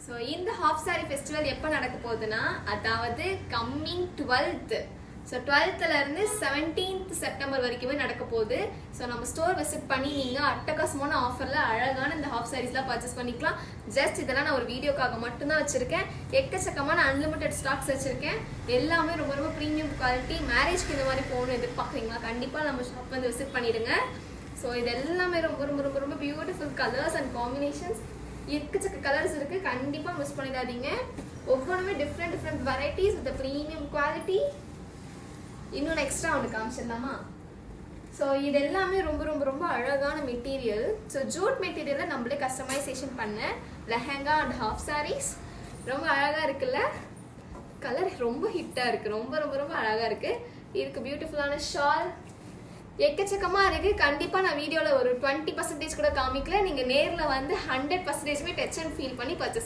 So இந்த half sorry festival எப்போ நடக்க போகுதுன்னா, அதாவது coming 12th. So 12th September 17 வரைக்குமே நடக்க போகுது. ஸோ நம்ம ஸ்டோர் விசிட் பண்ணி நீங்கள் அட்டகாசமான ஆஃபரில் அழகான இந்த ஹாஃப் சாரீஸ்லாம் பர்ச்சேஸ் பண்ணிக்கலாம். ஜஸ்ட் இதெல்லாம் நான் ஒரு வீடியோக்காக மட்டும்தான் வச்சுருக்கேன். எக்கச்சக்கமான அன்லிமிட்டட் ஸ்டாக்ஸ் வச்சுருக்கேன். எல்லாமே ரொம்ப ரொம்ப ப்ரீமியம் குவாலிட்டி. மேரேஜ்க்கு இந்த மாதிரி போகணும் எதிர்பார்க்குறீங்களா, கண்டிப்பாக நம்ம ஷாப் வந்து விசிட் பண்ணிவிடுங்க. ஸோ இது எல்லாமே ரொம்ப ரொம்ப ரொம்ப ரொம்ப பியூட்டிஃபுல் கலர்ஸ் அண்ட் காம்பினேஷன்ஸ். எக்கச்சக்க கலர்ஸ் இருக்குது, கண்டிப்பாக மிஸ் பண்ணிடாதீங்க. ஒவ்வொன்றுமே different varieties with premium quality. இன்னொன்று எக்ஸ்ட்ரா ஒன்று காமிச்சிடலாமா? ஸோ இது எல்லாமே ரொம்ப ரொம்ப ரொம்ப அழகான மெட்டீரியல். ஸோ ஜூட் மெட்டீரியலில் நம்மளே கஸ்டமைசேஷன் பண்ண லெஹங்கா அண்ட் ஹாஃப் சாரீஸ் ரொம்ப அழகாக இருக்குல்ல. கலர் ரொம்ப ஹிட்டாக இருக்குது, ரொம்ப ரொம்ப ரொம்ப அழகாக இருக்குது. இதுக்கு பியூட்டிஃபுல்லான ஷால் எக்கச்சக்கமாக இருக்குது. கண்டிப்பாக நான் வீடியோவில் ஒரு 20% கூட காமிக்கல. நீங்கள் நேரில் வந்து 100% டச் அண்ட் ஃபீல் பண்ணி பர்ச்சேஸ்